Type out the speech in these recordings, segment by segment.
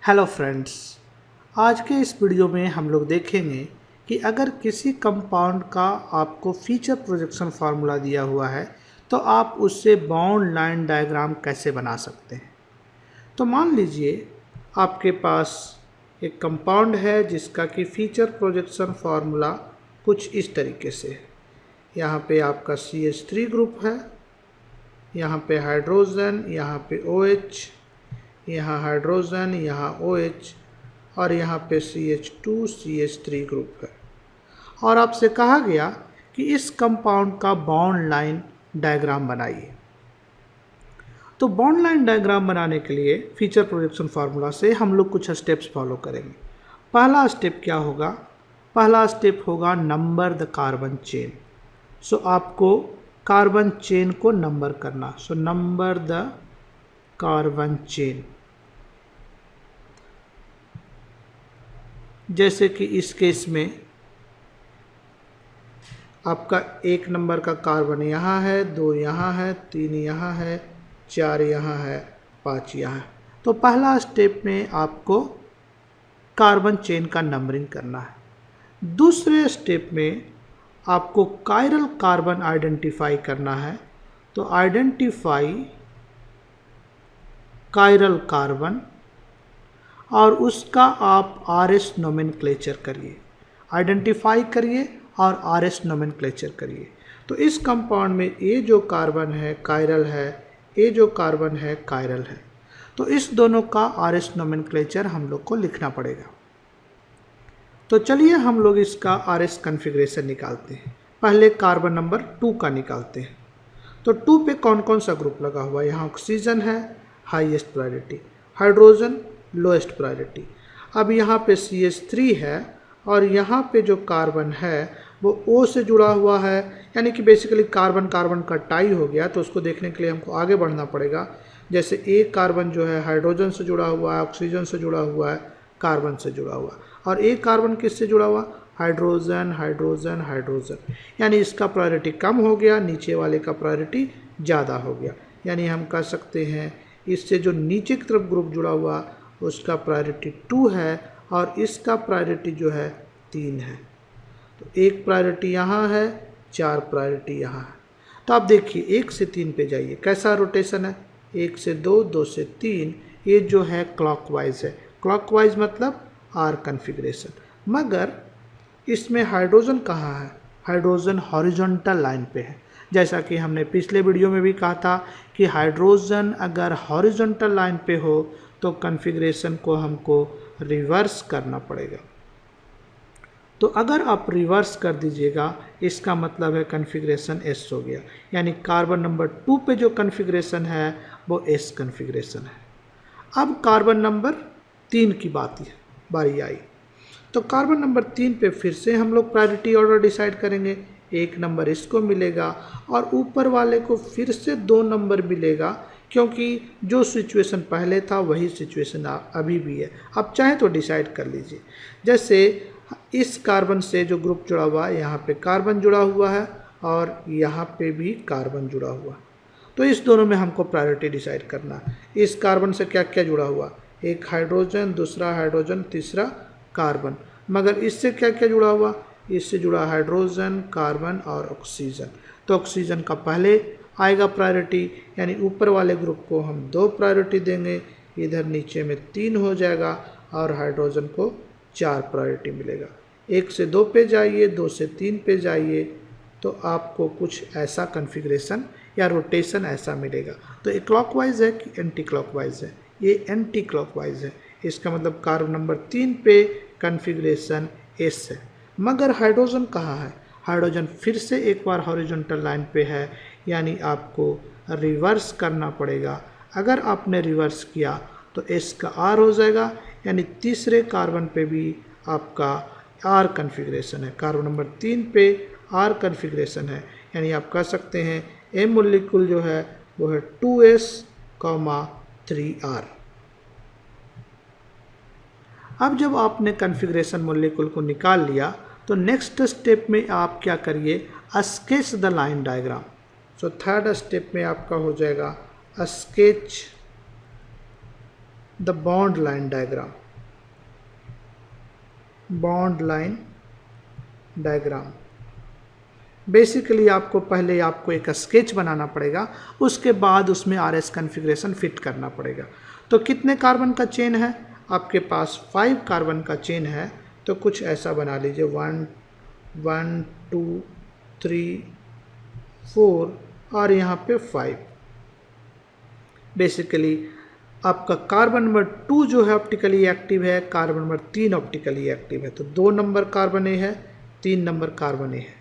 Hello friends, आज के इस वीडियो में हम लोग देखेंगे कि अगर किसी कंपाउंड का आपको फीचर प्रोजेक्शन फार्मूला दिया हुआ है तो आप उससे बाउंड लाइन डायग्राम कैसे बना सकते हैं। तो मान लीजिए आपके पास एक कंपाउंड है जिसका कि फीचर प्रोजेक्शन फार्मूला कुछ इस तरीके से है। यहाँ पे आपका CH3 ग्रुप है, यहाँ पे हाइड्रोजन, यहाँ पे OH, यहाँ हाइड्रोजन, यहाँ OH और यहाँ पे CH2 CH3 ग्रुप है। और आपसे कहा गया कि इस कंपाउंड का बॉन्ड लाइन डायग्राम बनाइए। तो बॉन्ड लाइन डायग्राम बनाने के लिए फीचर प्रोजेक्शन फार्मूला से हम लोग कुछ स्टेप्स फॉलो करेंगे। पहला स्टेप क्या होगा? पहला स्टेप होगा नंबर द कार्बन चेन। सो आपको कार्बन चेन को नंबर करना। So number the carbon chain. जैसे कि इस केस में आपका 1 नंबर का कार्बन यहाँ है, 2 यहाँ है, 3 यहाँ है, 4 यहाँ है, 5 यहाँ है। तो पहला स्टेप में आपको कार्बन चेन का नंबरिंग करना है। दूसरे स्टेप में आपको कायरल कार्बन आइडेंटिफाई करना है। तो आइडेंटिफाई कायरल कार्बन और उसका आप RS नोमेनक्लेचर करिए। आइडेंटिफाई करिए और RS नोमेनक्लेचर करिए। तो इस कंपाउंड में ये जो कार्बन है कायरल है, ये जो कार्बन है कायरल है। तो इस दोनों का RS नोमेनक्लेचर हम लोग को लिखना पड़ेगा। तो चलिए हम लोग इसका RS कॉन्फ़िगरेशन निकालते हैं। पहले कार्बन नंबर 2 का निकालते हैं। तो 2 पे कौन कौन सा ग्रुप लगा हुआ है? यहाँ ऑक्सीजन है, highest priority, hydrogen lowest priority. अब यहाँ पे CH3 है और यहाँ पे जो कार्बन है वो O से जुड़ा हुआ है, यानी कि बेसिकली कार्बन कार्बन का टाई हो गया। तो उसको देखने के लिए हमको आगे बढ़ना पड़ेगा। जैसे एक कार्बन जो है हाइड्रोजन से जुड़ा हुआ है, ऑक्सीजन से जुड़ा हुआ है, कार्बन से जुड़ा हुआ है, और एक कार्बन किससे जुड़ा हुआ? Hydrogen hydrogen hydrogen. यानी इसका प्रायोरिटी कम हो गया, नीचे वाले का प्रायोरिटी ज़्यादा हो गया। यानी हम कह सकते हैं इससे जो नीचे की तरफ ग्रुप जुड़ा हुआ उसका प्रायोरिटी 2 है और इसका प्रायोरिटी जो है 3 है। तो 1 प्रायोरिटी यहाँ है, 4 प्रायोरिटी यहाँ है। तो आप देखिए 1 से 3 पे जाइए, कैसा रोटेशन है? 1 से 2, 2 से 3, ये जो है क्लॉकवाइज है। क्लॉकवाइज मतलब R कॉन्फ़िगरेशन। मगर इसमें हाइड्रोजन कहाँ है? हाइड्रोजन हॉरिजॉन्टल लाइन पे है। जैसा कि हमने पिछले वीडियो में भी कहा था कि हाइड्रोजन अगर हॉरिजॉन्टल लाइन पे हो तो कॉन्फ़िगरेशन को हमको रिवर्स करना पड़ेगा। तो अगर आप रिवर्स कर दीजिएगा इसका मतलब है कॉन्फ़िगरेशन S हो गया। यानी कार्बन नंबर 2 पे जो कॉन्फ़िगरेशन है वो S कॉन्फ़िगरेशन है। अब कार्बन नंबर 3 की बारी आई। तो कार्बन नंबर 3 पे फिर से हम लोग प्रायोरिटी ऑर्डर डिसाइड करेंगे। 1 नंबर इसको मिलेगा और ऊपर वाले को फिर से 2 नंबर मिलेगा, क्योंकि जो सिचुएशन पहले था वही सिचुएशन अभी भी है। आप चाहे तो डिसाइड कर लीजिए। जैसे इस कार्बन से जो ग्रुप जुड़ा हुआ है, यहाँ पे कार्बन जुड़ा हुआ है और यहाँ पे भी कार्बन जुड़ा हुआ है। तो इस दोनों में हमको प्रायोरिटी डिसाइड करना है। इस कार्बन से क्या क्या जुड़ा हुआ? एक हाइड्रोजन, दूसरा हाइड्रोजन, तीसरा कार्बन। मगर इससे क्या क्या जुड़ा हुआ? इससे जुड़ा हाइड्रोजन, कार्बन और ऑक्सीजन। तो ऑक्सीजन का पहले आएगा प्रायोरिटी, यानी ऊपर वाले ग्रुप को हम 2 प्रायोरिटी देंगे, इधर नीचे में 3 हो जाएगा और हाइड्रोजन को 4 प्रायोरिटी मिलेगा। 1 से 2 पे जाइए, 2 से 3 पे जाइए, तो आपको कुछ ऐसा कॉन्फ़िगरेशन या रोटेशन ऐसा मिलेगा। तो ये क्लॉकवाइज है कि एंटी क्लॉकवाइज है? ये एंटी क्लॉकवाइज है। इसका मतलब कार्बन नंबर 3 पे कॉन्फ़िगरेशन S है। मगर हाइड्रोजन कहाँ है? हाइड्रोजन फिर से एक बार हॉरिजॉन्टल लाइन पे है, यानी आपको रिवर्स करना पड़ेगा। अगर आपने रिवर्स किया तो S का R हो जाएगा, यानी तीसरे कार्बन पे भी आपका R कॉन्फ़िगरेशन है। कार्बन नंबर 3 पे R कॉन्फ़िगरेशन है, यानी आप कह सकते हैं M मोलिक्यूल जो है वो है 2S, 3R। अब जब आपने कॉन्फ़िगरेशन मोलिक्यूल को निकाल लिया तो नेक्स्ट स्टेप में आप क्या करिए? Sketch the line diagram. So third step में आपका हो जाएगा sketch the bond line diagram, bond line diagram. Basically आपको पहले एक स्केच बनाना पड़ेगा, उसके बाद उसमें RS कॉन्फ़िगरेशन फिट करना पड़ेगा। तो कितने कार्बन का चेन है आपके पास? 5 कार्बन का चेन है, तो कुछ ऐसा बना लीजिए 1 1 2 3 4 और यहाँ पे 5। बेसिकली आपका कार्बन नंबर 2 जो है ऑप्टिकली एक्टिव है, कार्बन नंबर 3 ऑप्टिकली एक्टिव है, तो 2 नंबर कार्बन ए है, 3 नंबर कार्बन ए है।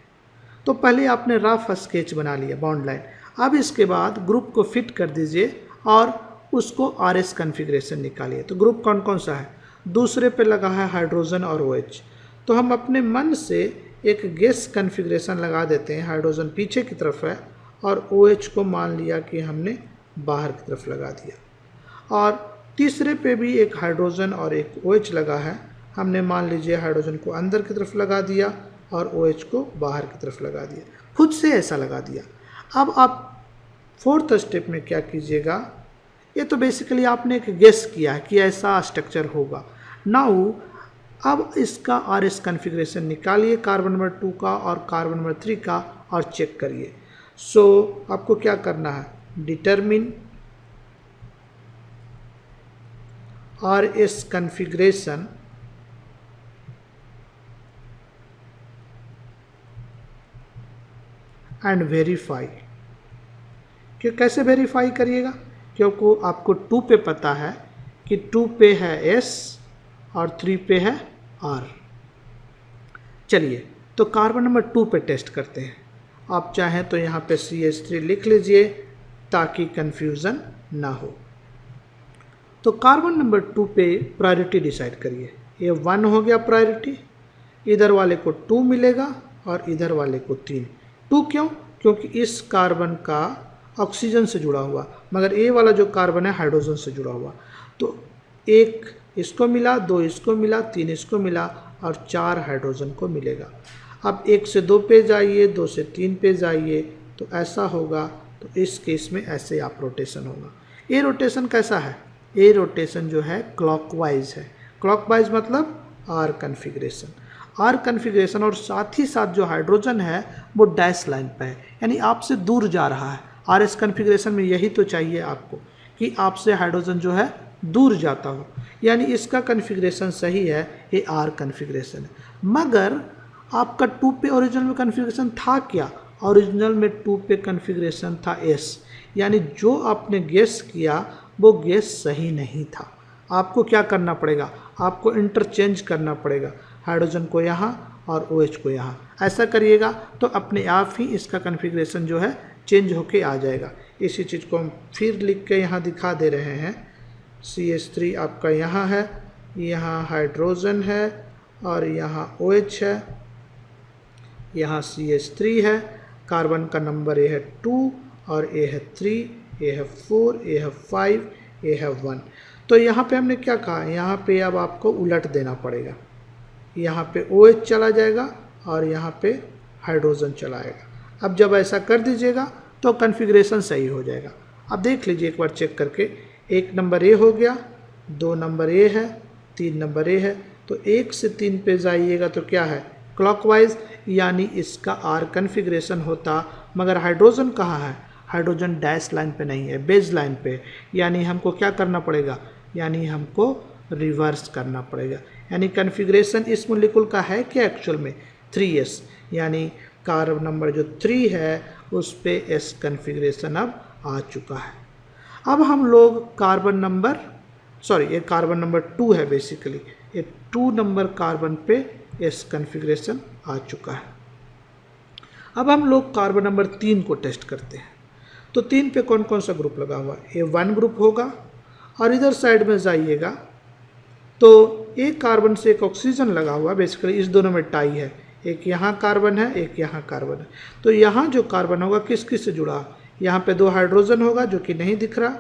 तो पहले आपने रफ स्केच बना लिया बॉन्ड लाइन। अब इसके बाद ग्रुप को फिट कर दीजिए और उसको RS कॉन्फ़िगरेशन निकालिए। तो ग्रुप कौन कौन सा है? दूसरे पे लगा है हाइड्रोजन और OH। तो हम अपने मन से एक गैस कॉन्फ़िगरेशन लगा देते हैं। हाइड्रोजन पीछे की तरफ है और OH को मान लिया कि हमने बाहर की तरफ लगा दिया। और तीसरे पे भी एक हाइड्रोजन और एक OH लगा है, हमने मान लीजिए हाइड्रोजन को अंदर की तरफ लगा दिया और OH को बाहर की तरफ लगा दिया, खुद से ऐसा लगा दिया। अब आप 4th स्टेप में क्या कीजिएगा? ये तो बेसिकली आपने एक गेस किया है कि ऐसा स्ट्रक्चर होगा। नाउ अब इसका RS कॉन्फ़िगरेशन निकालिए कार्बन नंबर 2 का और कार्बन नंबर 3 का और चेक करिए। सो आपको क्या करना है? Determine RS configuration and verify. कि कैसे वेरीफाई करिएगा? क्योंकि आपको 2 पे पता है कि 2 पे है S और 3 पे है R। चलिए तो कार्बन नंबर 2 पे टेस्ट करते हैं। आप चाहें तो यहाँ पे CH3 लिख लीजिए ताकि कंफ्यूजन ना हो। तो कार्बन नंबर 2 पे प्रायोरिटी डिसाइड करिए। ये 1 हो गया प्रायोरिटी, इधर वाले को 2 मिलेगा और इधर वाले को 3। 2 क्यों? क्योंकि इस कार्बन का ऑक्सीजन से जुड़ा हुआ, मगर ये वाला जो कार्बन है हाइड्रोजन से जुड़ा हुआ। तो 1 इसको मिला, 2 इसको मिला, 3 इसको मिला और 4 हाइड्रोजन को मिलेगा। अब 1 से 2 पे जाइए, 2 से 3 पे जाइए, तो ऐसा होगा। तो इस केस में ऐसे आप रोटेशन होगा। ये रोटेशन कैसा है? ये रोटेशन जो है क्लॉकवाइज है। क्लॉकवाइज मतलब R कॉन्फ़िगरेशन। R कॉन्फ़िगरेशन और साथ ही साथ जो हाइड्रोजन है वो डैश लाइन पे है, यानी आपसे दूर जा रहा है। RS कॉन्फ़िगरेशन में यही तो चाहिए आपको कि आपसे हाइड्रोजन जो है दूर जाता हो, यानी इसका कॉन्फ़िगरेशन सही है, ये R कॉन्फ़िगरेशन है। मगर आपका 2 पे ओरिजिनल में कॉन्फ़िगरेशन था क्या? ओरिजिनल में 2 पे कॉन्फ़िगरेशन था S, यानी जो आपने गेस किया वो गेस सही नहीं था। आपको क्या करना पड़ेगा? आपको इंटरचेंज करना पड़ेगा, हाइड्रोजन को यहाँ और OH को यहाँ। ऐसा करिएगा तो अपने आप ही इसका कॉन्फ़िगरेशन जो है चेंज होके आ जाएगा। इसी चीज़ को हम फिर लिख के यहाँ दिखा दे रहे हैं। CH3 आपका यहाँ है, यहाँ हाइड्रोजन है और यहाँ OH है, यहाँ CH3 है, कार्बन का नंबर ये है 2 और ये है 3, ये है 4, ये है 5, ये है 1। तो यहाँ पे हमने क्या कहा? यहाँ पे अब आपको उलट देना पड़ेगा। यहाँ पे OH चला जाएगा और यहाँ पे हाइड्रोजन चला आएगा। अब जब ऐसा कर दीजिएगा तो कॉन्फ़िगरेशन सही हो जाएगा। अब देख लीजिए एक बार चेक करके, 1 नंबर ए हो गया, 2 नंबर ए है, 3 नंबर ए है। तो 1 से 3 पे जाइएगा तो क्या है? क्लॉकवाइज, यानी इसका R कॉन्फ़िगरेशन होता, मगर हाइड्रोजन कहाँ है? हाइड्रोजन डैश लाइन पे नहीं है, बेस लाइन पे, यानी हमको क्या करना पड़ेगा? यानी हमको रिवर्स करना पड़ेगा। यानी कॉन्फ़िगरेशन इस मॉलिक्यूल का है क्या एक्चुअल में? 3S, यानी कार्बन नंबर जो 3 है उस पे S कॉन्फ़िगरेशन अब आ चुका है। अब हम लोग ये कार्बन नंबर 2 है, बेसिकली ये 2 नंबर कार्बन पे S कॉन्फ़िगरेशन आ चुका है। अब हम लोग कार्बन नंबर 3 को टेस्ट करते हैं। तो 3 पे कौन कौन सा ग्रुप लगा हुआ है? ये 1 ग्रुप होगा और इधर साइड में जाइएगा तो एक कार्बन से एक ऑक्सीजन लगा हुआ, बेसिकली इस दोनों में टाई है, एक यहाँ कार्बन है, एक यहाँ कार्बन है। तो यहाँ जो कार्बन होगा किस किस से जुड़ा? यहाँ पे 2 हाइड्रोजन होगा जो कि नहीं दिख रहा,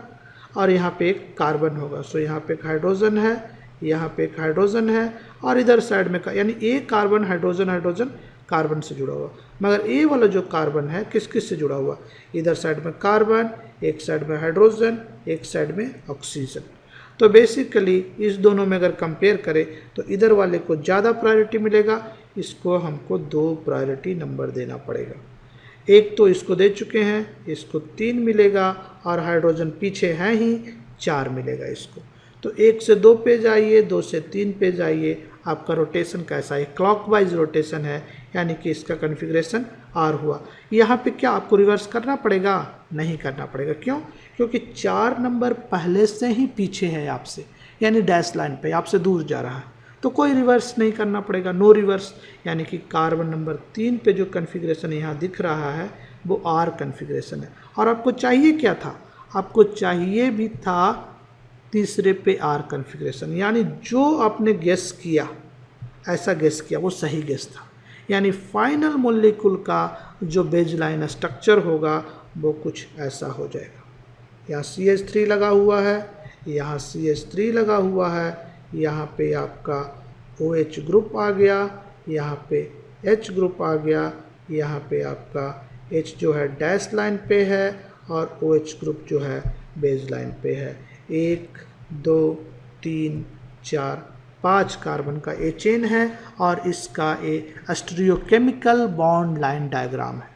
और यहाँ पे एक कार्बन होगा। सो यहाँ पे एक हाइड्रोजन है, यहाँ पे एक हाइड्रोजन है और इधर साइड में यानी एक कार्बन हाइड्रोजन हाइड्रोजन कार्बन से जुड़ा हुआ। मगर ये वाला जो कार्बन है किस किस से जुड़ा हुआ? इधर साइड में कार्बन, एक साइड में हाइड्रोजन, एक साइड में ऑक्सीजन। तो बेसिकली इस दोनों में अगर कंपेयर करें तो इधर वाले को ज़्यादा प्रायोरिटी मिलेगा, इसको हमको 2 प्रायोरिटी नंबर देना पड़ेगा। एक तो इसको दे चुके हैं, इसको 3 मिलेगा और हाइड्रोजन पीछे हैं ही 4 मिलेगा इसको। तो 1 से 2 पे जाइए, 2 से 3 पे जाइए। आपका रोटेशन कैसा है? क्लॉकवाइज रोटेशन है, यानी कि इसका कॉन्फ़िगरेशन आर हुआ। यहाँ पे क्या आपको रिवर्स करना पड़ेगा? नहीं करना पड़ेगा। क्यों? क्योंकि 4 नंबर पहले से ही पीछे है आपसे, यानी डैश लाइन पे आपसे दूर जा रहा है, तो कोई रिवर्स नहीं करना पड़ेगा, नो रिवर्स। यानी कि कार्बन नंबर 3 पे जो कॉन्फ़िगरेशन यहाँ दिख रहा है वो आर कॉन्फ़िगरेशन है। और आपको चाहिए क्या था? आपको चाहिए भी था तीसरे पे आर कॉन्फ़िगरेशन, यानी जो आपने गेस किया, ऐसा गेस किया, वो सही गेस था। यानी फाइनल मॉलिक्यूल का जो बेसलाइन स्ट्रक्चर होगा वो कुछ ऐसा हो जाएगा। यहाँ CH3 लगा हुआ है, यहाँ CH3 लगा हुआ है, यहाँ पे आपका OH ग्रुप आ गया, यहाँ पे H ग्रुप आ गया, यहाँ पे आपका H जो है डैश लाइन पे है और OH ग्रुप जो है बेस लाइन पे है। 1 2 3 4 5 कार्बन का ए चेन है और इसका ए स्टीरियोकेमिकल बॉन्ड लाइन डायग्राम है।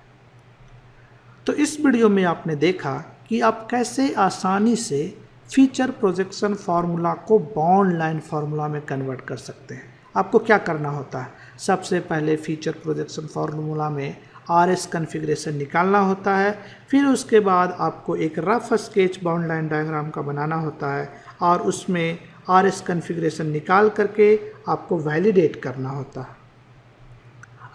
तो इस वीडियो में आपने देखा कि आप कैसे आसानी से फीचर प्रोजेक्शन फार्मूला को बॉन्ड लाइन फार्मूला में कन्वर्ट कर सकते हैं। आपको क्या करना होता है? सबसे पहले फीचर प्रोजेक्शन फार्मूला में RS कॉन्फ़िगरेशन निकालना होता है, फिर उसके बाद आपको एक rough sketch bond line diagram का बनाना होता है और उसमें RS कॉन्फ़िगरेशन निकाल करके आपको वैलिडेट करना होता है।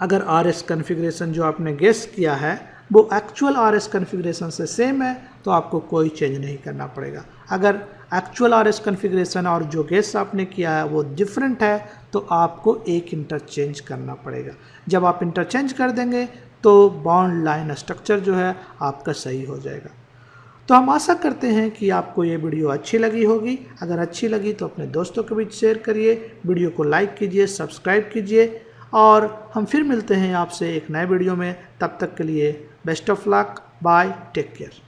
अगर RS कॉन्फ़िगरेशन जो आपने गेस किया है वो एक्चुअल RS कॉन्फ़िगरेशन से सेम है तो आपको कोई चेंज नहीं करना पड़ेगा। अगर एक्चुअल RS कॉन्फ़िगरेशन और जो गेस आपने किया है वो डिफरेंट है तो आपको एक इंटरचेंज करना पड़ेगा। जब आप इंटरचेंज कर देंगे तो बॉन्ड लाइन स्ट्रक्चर जो है आपका सही हो जाएगा। तो हम आशा करते हैं कि आपको ये वीडियो अच्छी लगी होगी। अगर अच्छी लगी तो अपने दोस्तों के बीच शेयर करिए, वीडियो को लाइक कीजिए, सब्सक्राइब कीजिए और हम फिर मिलते हैं आपसे एक नए वीडियो में। तब तक के लिए best of luck, bye, take care.